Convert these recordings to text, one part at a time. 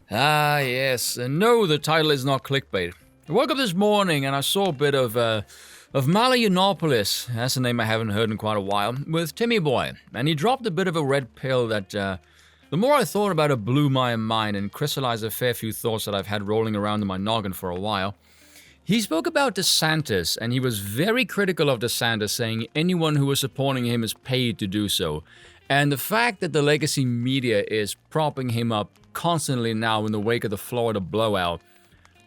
Ah, yes. No, the title is not clickbait. I woke up this morning and I saw a bit of Mala Yiannopoulos, that's a name I haven't heard in quite a while, with Timmy Boy. And he dropped a bit of a red pill that, the more I thought about it, blew my mind and crystallized a fair few thoughts that I've had rolling around in my noggin for a while. He spoke about DeSantis, and he was very critical of DeSantis, saying anyone who was supporting him is paid to do so. And the fact that the legacy media is propping him up constantly now in the wake of the Florida blowout,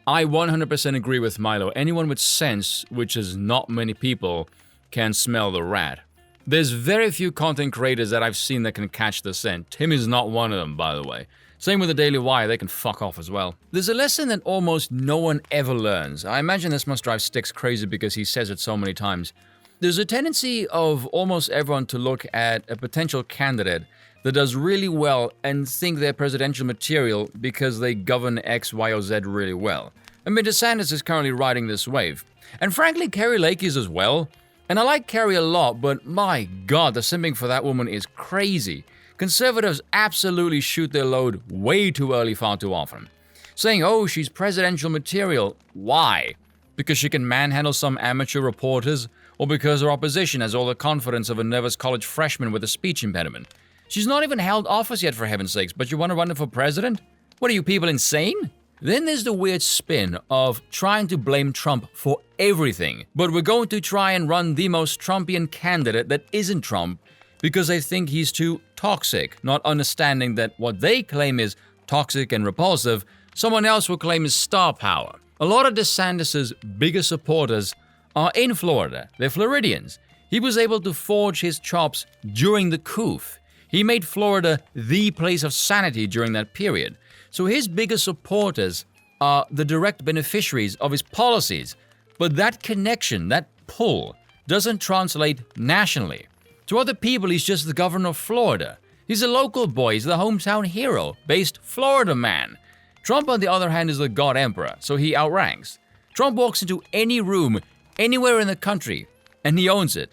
I 100% agree with Milo. Anyone with sense, which is not many people, can smell the rat. There's very few content creators that I've seen that can catch the scent. Tim is not one of them, by the way. Same with the Daily Wire, they can fuck off as well. There's a lesson that almost no one ever learns. I imagine this must drive Styx crazy because he says it so many times. There's a tendency of almost everyone to look at a potential candidate that does really well and think they're presidential material because they govern X, Y, or Z really well. I mean, DeSantis is currently riding this wave. And frankly, Carrie Lake is as well. And I like Carrie a lot, but my god, the simping for that woman is crazy. Conservatives absolutely shoot their load way too early far too often. Saying, oh, she's presidential material. Why? Because she can manhandle some amateur reporters? Or because her opposition has all the confidence of a nervous college freshman with a speech impediment? She's not even held office yet, for heaven's sakes, but you want to run her for president? What are you people, insane? Then there's the weird spin of trying to blame Trump for everything, but we're going to try and run the most Trumpian candidate that isn't Trump because they think he's too toxic, not understanding that what they claim is toxic and repulsive, someone else will claim is star power. A lot of DeSantis' biggest supporters are in Florida. They're Floridians. He was able to forge his chops during the coup. He made Florida the place of sanity during that period. So his biggest supporters are the direct beneficiaries of his policies. But that connection, that pull, doesn't translate nationally. To other people, he's just the governor of Florida. He's a local boy, he's the hometown hero, based Florida man. Trump, on the other hand, is the god emperor, so he outranks. Trump walks into any room, anywhere in the country, and he owns it.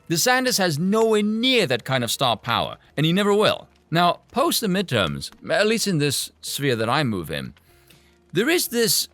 DeSantis has nowhere near that kind of star power, and he never will. Now, post the midterms, at least in this sphere that I move in, there is this,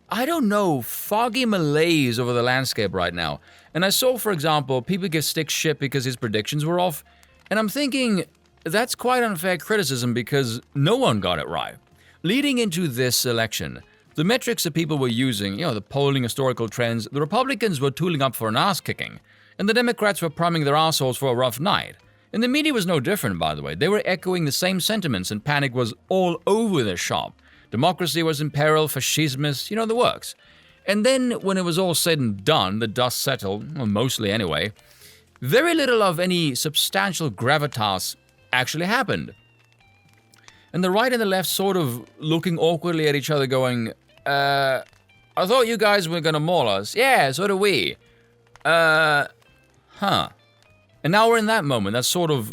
I don't know, foggy malaise over the landscape right now. And I saw, for example, people give Stick shit because his predictions were off. And I'm thinking, that's quite unfair criticism because no one got it right. Leading into this election, the metrics that people were using, the polling historical trends, the Republicans were tooling up for an ass-kicking. And the Democrats were priming their assholes for a rough night. And the media was no different, by the way. They were echoing the same sentiments and panic was all over their shop. Democracy was in peril, fascismus, the works. And then, when it was all said and done, the dust settled, well, mostly anyway, very little of any substantial gravitas actually happened. And the right and the left sort of looking awkwardly at each other going, I thought you guys were gonna maul us. Yeah, so do we. And now we're in that moment, that sort of,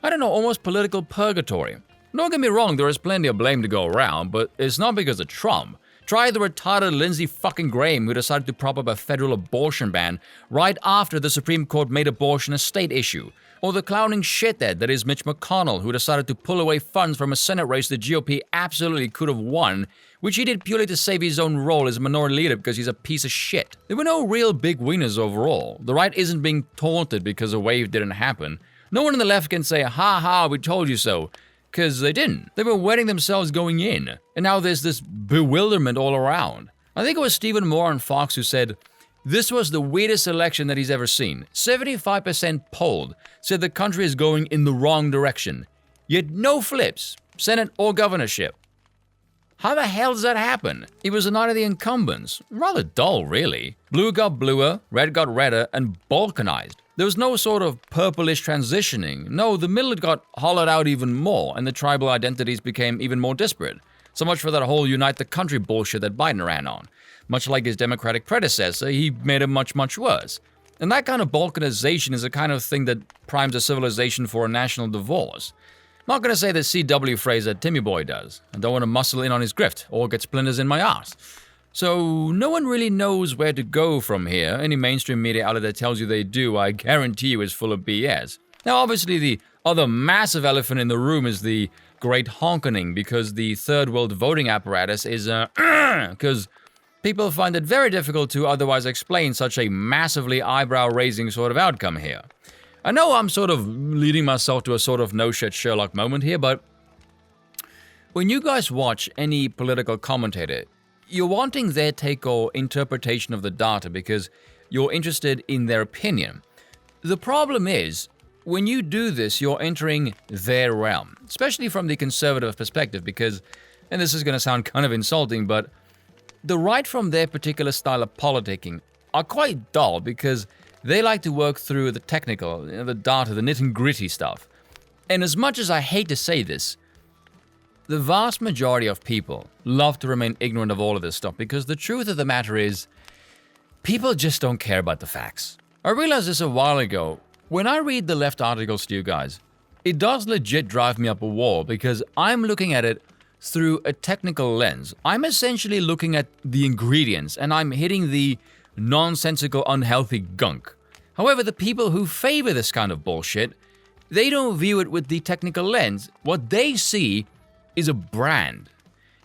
almost political purgatory. Don't get me wrong, there is plenty of blame to go around, but it's not because of Trump. Try the retarded Lindsey fucking Graham who decided to prop up a federal abortion ban right after the Supreme Court made abortion a state issue. Or the clowning shithead that is Mitch McConnell who decided to pull away funds from a Senate race the GOP absolutely could have won, which he did purely to save his own role as a minority leader because he's a piece of shit. There were no real big winners overall. The right isn't being taunted because a wave didn't happen. No one on the left can say, ha ha, we told you so. Because they didn't. They were wetting themselves going in. And now there's this bewilderment all around. I think it was Stephen Moore on Fox who said, this was the weirdest election that he's ever seen. 75% polled said the country is going in the wrong direction. Yet no flips, Senate or governorship. How the hell does that happen? It was the night of the incumbents. Rather dull, really. Blue got bluer, red got redder, and balkanized. There was no sort of purplish transitioning. No, the middle got hollowed out even more, and the tribal identities became even more disparate. So much for that whole unite the country bullshit that Biden ran on. Much like his Democratic predecessor, he made it much, much worse. And that kind of balkanization is the kind of thing that primes a civilization for a national divorce. Not gonna say the CW phrase that Timmy Boy does. I don't want to muscle in on his grift, or get splinters in my ass. So no one really knows where to go from here. Any mainstream media outlet that tells you they do, I guarantee you is full of BS. Now obviously the other massive elephant in the room is the great honkening because the third world voting apparatus is because people find it very difficult to otherwise explain such a massively eyebrow-raising sort of outcome here. I know I'm sort of leading myself to a sort of no-shit Sherlock moment here, but when you guys watch any political commentator, you're wanting their take or interpretation of the data because you're interested in their opinion. The problem is, when you do this, you're entering their realm, especially from the conservative perspective because, and this is going to sound kind of insulting, but the right from their particular style of politicking are quite dull because they like to work through the technical, the data, the nitty-gritty stuff. And as much as I hate to say this, the vast majority of people love to remain ignorant of all of this stuff because the truth of the matter is, people just don't care about the facts. I realized this a while ago. When I read the left articles to you guys, it does legit drive me up a wall because I'm looking at it through a technical lens. I'm essentially looking at the ingredients and I'm hitting the nonsensical, unhealthy gunk. However, the people who favor this kind of bullshit, they don't view it with the technical lens. What they see is a brand.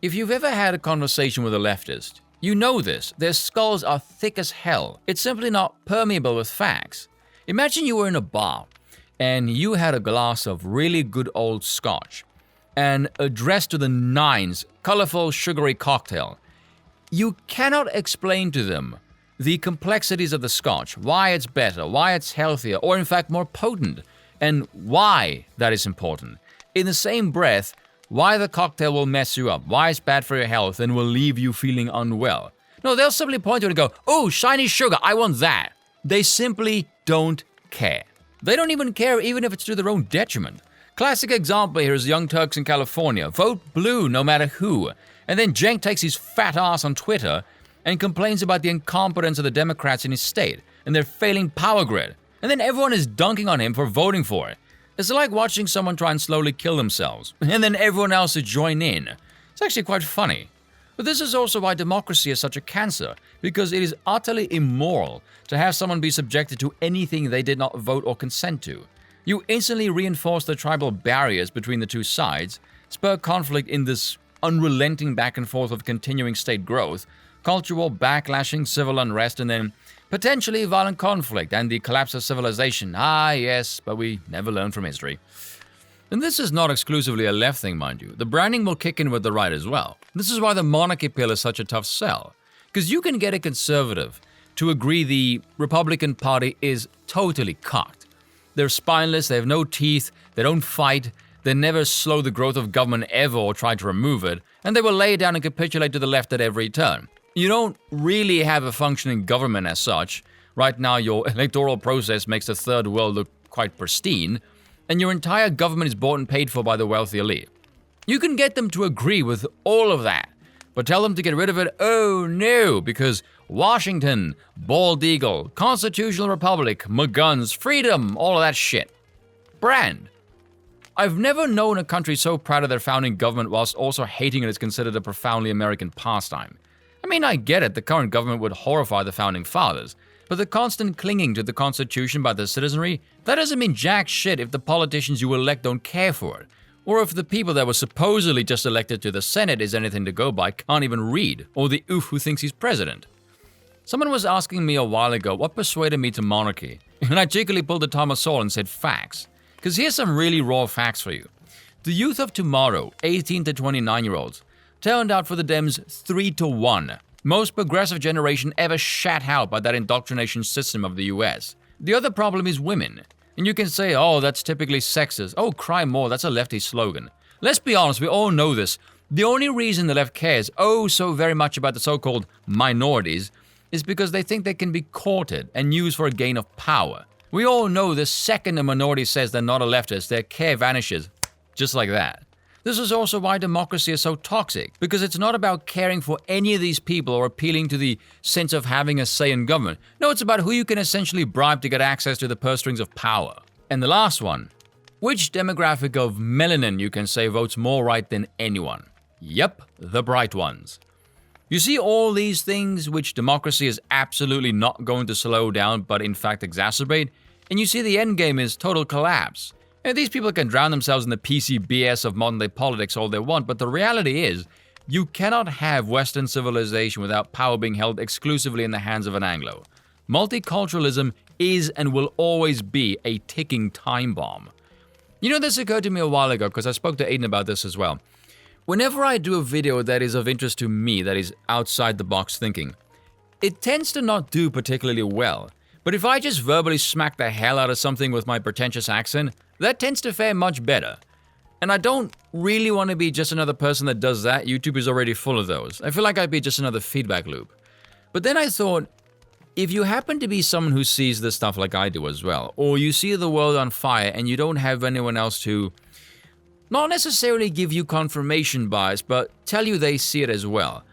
If you've ever had a conversation with a leftist, you know this. Their skulls are thick as hell. It's simply not permeable with facts. Imagine you were in a bar and you had a glass of really good old scotch and a dressed to the nines, colorful, sugary cocktail. You cannot explain to them the complexities of the scotch, why it's better, why it's healthier, or in fact more potent, and why that is important. In the same breath, why the cocktail will mess you up, why it's bad for your health and will leave you feeling unwell. No, they'll simply point to it and go, oh, shiny sugar, I want that. They simply don't care. They don't even care even if it's to their own detriment. Classic example here is Young Turks in California. Vote blue no matter who. And then Cenk takes his fat ass on Twitter and complains about the incompetence of the Democrats in his state and their failing power grid. And then everyone is dunking on him for voting for it. It's like watching someone try and slowly kill themselves, and then everyone else to join in. It's actually quite funny. But this is also why democracy is such a cancer, because it is utterly immoral to have someone be subjected to anything they did not vote or consent to. You instantly reinforce the tribal barriers between the two sides, spur conflict in this unrelenting back and forth of continuing state growth, cultural backlashing, civil unrest, and then potentially violent conflict and the collapse of civilization. Ah, yes, but we never learn from history. And this is not exclusively a left thing, mind you. The branding will kick in with the right as well. This is why the monarchy pill is such a tough sell. Because you can get a conservative to agree the Republican Party is totally cocked. They're spineless, they have no teeth, they don't fight, they never slow the growth of government ever or try to remove it, and they will lay down and capitulate to the left at every turn. You don't really have a functioning government as such. Right now, your electoral process makes the third world look quite pristine, and your entire government is bought and paid for by the wealthy elite. You can get them to agree with all of that, but tell them to get rid of it, oh no, because Washington, bald eagle, constitutional republic, McGuns, freedom, all of that shit. Brand. I've never known a country so proud of their founding government whilst also hating it is considered a profoundly American pastime. I mean, I get it, the current government would horrify the founding fathers, but the constant clinging to the Constitution by the citizenry, that doesn't mean jack shit if the politicians you elect don't care for it, or if the people that were supposedly just elected to the Senate is anything to go by can't even read, or the oof who thinks he's president. Someone was asking me a while ago what persuaded me to monarchy, and I cheekily pulled the Thomas Sowell and said facts. Because here's some really raw facts for you. The youth of tomorrow, 18 to 29-year-olds, turned out for the Dems 3-1. Most progressive generation ever shat out by that indoctrination system of the US. The other problem is women. And you can say, oh, that's typically sexist. Oh, cry more, that's a lefty slogan. Let's be honest, we all know this. The only reason the left cares so very much about the so-called minorities is because they think they can be courted and used for a gain of power. We all know the second a minority says they're not a leftist, their care vanishes. Just like that. This is also why democracy is so toxic, because it's not about caring for any of these people or appealing to the sense of having a say in government. No, it's about who you can essentially bribe to get access to the purse strings of power. And the last one, which demographic of melanin you can say votes more right than anyone? Yep, the bright ones. You see all these things which democracy is absolutely not going to slow down but in fact exacerbate, and you see the end game is total collapse. And these people can drown themselves in the PC BS of modern-day politics all they want, but the reality is, you cannot have Western civilization without power being held exclusively in the hands of an Anglo. Multiculturalism is and will always be a ticking time bomb. You know, this occurred to me a while ago because I spoke to Aiden about this as well. Whenever I do a video that is of interest to me, that is outside the box thinking, it tends to not do particularly well. But if I just verbally smack the hell out of something with my pretentious accent, that tends to fare much better. And I don't really want to be just another person that does that. YouTube is already full of those. I feel like I'd be just another feedback loop. But then I thought, if you happen to be someone who sees this stuff like I do as well, or you see the world on fire and you don't have anyone else to not necessarily give you confirmation bias, but tell you they see it as well,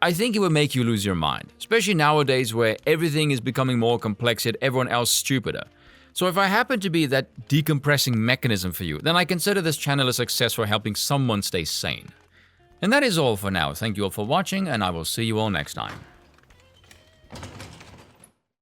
I think it would make you lose your mind, especially nowadays where everything is becoming more complex yet everyone else stupider. So if I happen to be that decompressing mechanism for you, then I consider this channel a success for helping someone stay sane. And that is all for now. Thank you all for watching, and I will see you all next time.